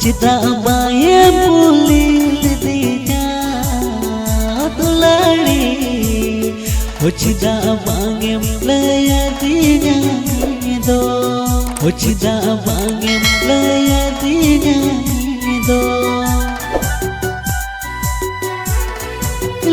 Cita baye mulil dinya tulari cita bangem laya dinya do cita bangem laya dinya do